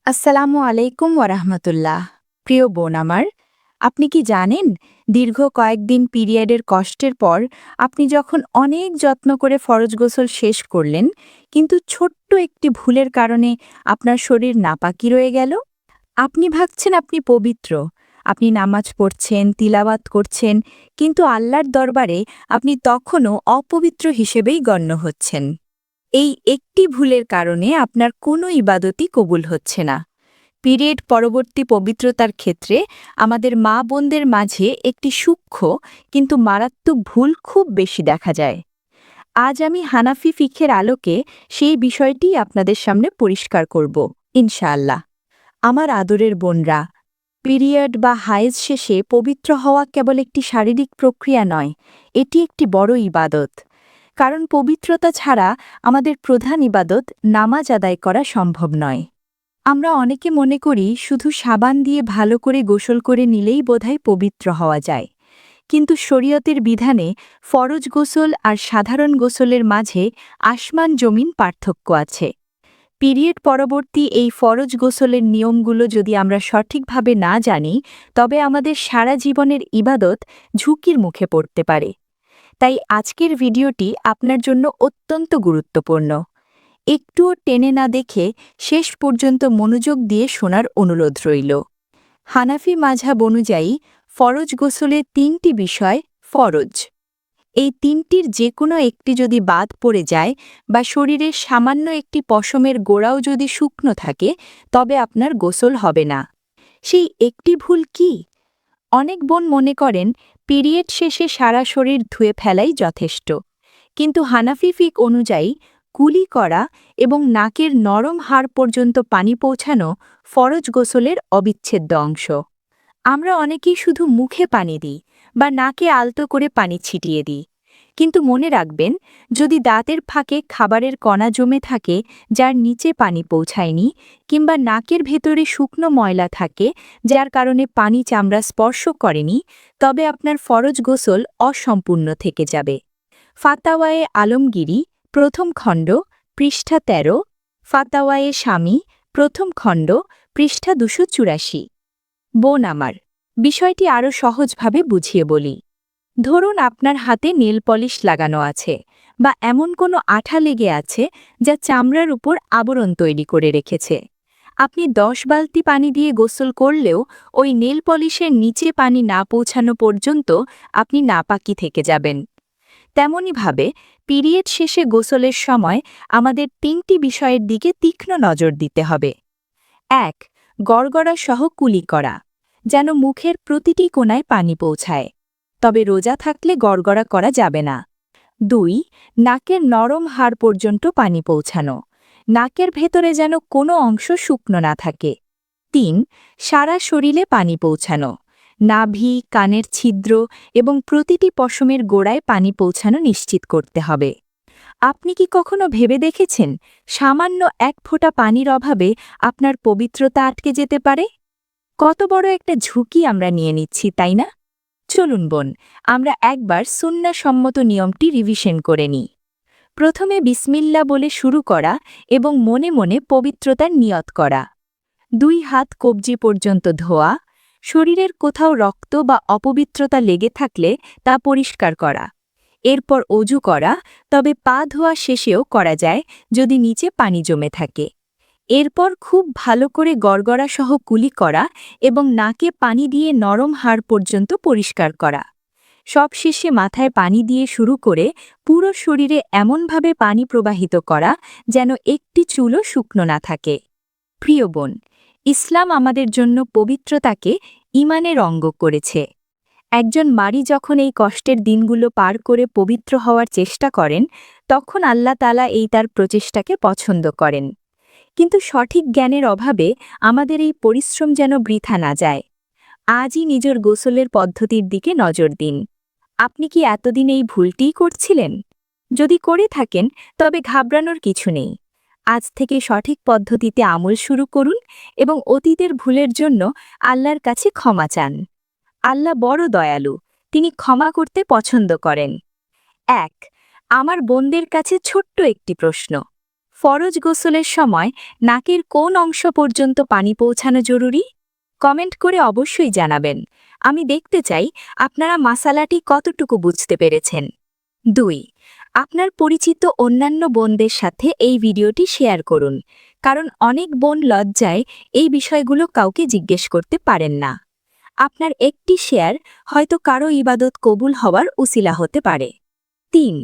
আসসালামু আলাইকুম ওরহমতুল্লাহ। প্রিয় বোন আমার, আপনি কি জানেন দীর্ঘ কয়েকদিন পিরিয়ডের কষ্টের পর আপনি যখন অনেক যত্ন করে ফরজ গোসল শেষ করলেন, কিন্তু ছোট্ট একটি ভুলের কারণে আপনার শরীর নাপাকি রয়ে গেল? আপনি ভাবছেন আপনি পবিত্র, আপনি নামাজ পড়ছেন, তিলাওয়াত করছেন, কিন্তু আল্লাহর দরবারে আপনি তখনও অপবিত্র হিসেবেই গণ্য হচ্ছেন। এই একটি ভুলের কারণে আপনার কোনো ইবাদতই কবুল হচ্ছে না। পিরিয়ড পরবর্তী পবিত্রতার ক্ষেত্রে আমাদের মা বোনদের মাঝে একটি সূক্ষ্ম কিন্তু মারাত্মক ভুল খুব বেশি দেখা যায়। আজ আমি হানাফি ফিখের আলোকে সেই বিষয়টি আপনাদের সামনে পরিষ্কার করব, ইনশাআল্লাহ। আমার আদরের বোনরা, পিরিয়ড বা হায়েজ শেষে পবিত্র হওয়া কেবল একটি শারীরিক প্রক্রিয়া নয়, এটি একটি বড় ইবাদত। কারণ পবিত্রতা ছাড়া আমাদের প্রধান ইবাদত নামাজ আদায় করা সম্ভব নয়। আমরা অনেকে মনে করি শুধু সাবান দিয়ে ভালো করে গোসল করে নিলেই বোধহয় পবিত্র হওয়া যায়, কিন্তু শরীয়তের বিধানে ফরজ গোসল আর সাধারণ গোসলের মাঝে আসমান জমিন পার্থক্য আছে। পিরিয়ড পরবর্তী এই ফরজ গোসলের নিয়মগুলো যদি আমরা সঠিকভাবে না জানি, তবে আমাদের সারা জীবনের ইবাদত ঝুঁকির মুখে পড়তে পারে। তাই আজকের ভিডিওটি আপনার জন্য অত্যন্ত গুরুত্বপূর্ণ। একটুও টেনে না দেখে শেষ পর্যন্ত মনোযোগ দিয়ে শোনার অনুরোধ রইল। হানাফি মাযহাব অনুযায়ী ফরজ গোসলে তিনটি বিষয় ফরজ। এই তিনটির যে কোনো একটি যদি বাদ পড়ে যায় বা শরীরের সামান্য একটি পশমের গোড়াও যদি শুকনো থাকে, তবে আপনার গোসল হবে না। সেই একটি ভুল কি? অনেক বোন মনে করেন পিরিয়ড শেষে সারা শরীর ধুয়ে ফেলাই যথেষ্ট, কিন্তু হানাফি ফিক অনুযায়ী কুলি করা এবং নাকের নরম হাড় পর্যন্ত পানি পৌঁছানো ফরজ গোসলের অবিচ্ছেদ্য অংশ। আমরা অনেকেই শুধু মুখে পানি দিই বা নাকে আলতো করে পানি ছিটিয়ে দিই, কিন্তু মনে রাখবেন, যদি দাঁতের ফাঁকে খাবারের কণা জমে থাকে যার নিচে পানি পৌঁছায়নি, কিংবা নাকের ভেতরে শুকনো ময়লা থাকে যার কারণে পানি চামড়া স্পর্শ করেনি, তবে আপনার ফরজ গোসল অসম্পূর্ণ থেকে যাবে। ফাতাওয়ায়ে আলমগিরি প্রথম খণ্ড পৃষ্ঠা ১৩, ফাতাওয়ায়ে স্বামী প্রথম খণ্ড পৃষ্ঠা ২৮৪। বোন আমার, বিষয়টি আরও সহজভাবে বুঝিয়ে বলি। ধরুন আপনার হাতে নেল পলিশ লাগানো আছে বা এমন কোনো আঠা লেগে আছে যা চামড়ার উপর আবরণ তৈরি করে রেখেছে। আপনি ১০ বালতি পানি দিয়ে গোসল করলেও ওই নেল পলিশের নিচে পানি না পৌঁছানো পর্যন্ত আপনি নাপাকি থেকে যাবেন। তেমনিভাবে পিরিয়ড শেষে গোসলের সময় আমাদের তিনটি বিষয়ের দিকে তীক্ষ্ণ নজর দিতে হবে। ১. গড়গড়া সহ কুলি করা, যেন মুখের প্রতিটি কোণায় পানি পৌঁছায়, তবে রোজা থাকলে গড়গড়া করা যাবে না। ২. নাকের নরম হাড় পর্যন্ত পানি পৌঁছানো, নাকের ভেতরে যেন কোনো অংশ শুকনো না থাকে। ৩. সারা শরীরে পানি পৌঁছানো, নাভি, কানের ছিদ্র এবং প্রতিটি পশমের গোড়ায় পানি পৌঁছানো নিশ্চিত করতে হবে। আপনি কি কখনো ভেবে দেখেছেন সামান্য এক ফোঁটা পানির অভাবে আপনার পবিত্রতা আটকে যেতে পারে? কত বড় একটা ঝুঁকি আমরা নিয়ে নিচ্ছি, তাই না? চলুন বোন, আমরা একবার সুন্নাহসম্মত নিয়মটি রিভিশন করে নিই। প্রথমে বিসমিল্লা বলে শুরু করা এবং মনে মনে পবিত্রতার নিয়ত করা। ২ হাত কবজি পর্যন্ত ধোয়া, শরীরের কোথাও রক্ত বা অপবিত্রতা লেগে থাকলে তা পরিষ্কার করা। এরপর অজু করা, তবে পা ধোয়া শেষেও করা যায় যদি নিচে পানি জমে থাকে। এরপর খুব ভালো করে গড়গড়া সহ কুলি করা এবং নাকে পানি দিয়ে নরম হাড় পর্যন্ত পরিষ্কার করা। সবশেষে মাথায় পানি দিয়ে শুরু করে পুরো শরীরে এমনভাবে পানি প্রবাহিত করা যেন একটি চুলও শুকনো না থাকে। প্রিয় বোন, ইসলাম আমাদের জন্য পবিত্রতাকে ঈমানের অঙ্গ করেছে। একজন নারী যখন এই কষ্টের দিনগুলো পার করে পবিত্র হওয়ার চেষ্টা করেন, তখন আল্লাহ তাআলা এই তার প্রচেষ্টাকে পছন্দ করেন। কিন্তু সঠিক জ্ঞানের অভাবে আমাদের এই পরিশ্রম যেন বৃথা না যায়। আজই নিজের গোসলের পদ্ধতির দিকে নজর দিন। আপনি কি এতদিন এই ভুলটিই করছিলেন? যদি করে থাকেন, তবে ঘাবড়ানোর কিছু নেই। আজ থেকে সঠিক পদ্ধতিতে আমল শুরু করুন এবং অতীতের ভুলের জন্য আল্লাহর কাছে ক্ষমা চান। আল্লাহ বড় দয়ালু, তিনি ক্ষমা করতে পছন্দ করেন। ১. আমার বোনদের কাছে ছোট্ট একটি প্রশ্ন। ফরজ গোসলের সময় নাকের কোন অংশ পর্যন্ত পানি পৌঁছানো জরুরি? কমেন্ট করে অবশ্যই জানাবেন। আমি দেখতে চাই আপনারা মাসালাটি কতটুকু বুঝতে পেরেছেন। 2. আপনার পরিচিত অন্যান্য বোনদের সাথে এই ভিডিওটি শেয়ার করুন, কারণ অনেক বোন লজ্জায় এই বিষয়গুলো কাউকে জিজ্ঞেস করতে পারেন না। আপনার একটি শেয়ার হয়তো কারো ইবাদত কবুল হওয়ার উসিলা হতে পারে। 3.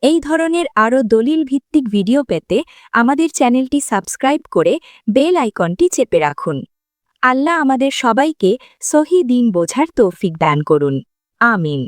এই ধরনের আরও দলিল ভিত্তিক ভিডিও পেতে আমাদের চ্যানেলটি সাবস্ক্রাইব করে বেল আইকনটি চেপে রাখুন। আল্লাহ আমাদের সবাইকে সহি দ্বীন বোঝার তৌফিক দান করুন। আমিন।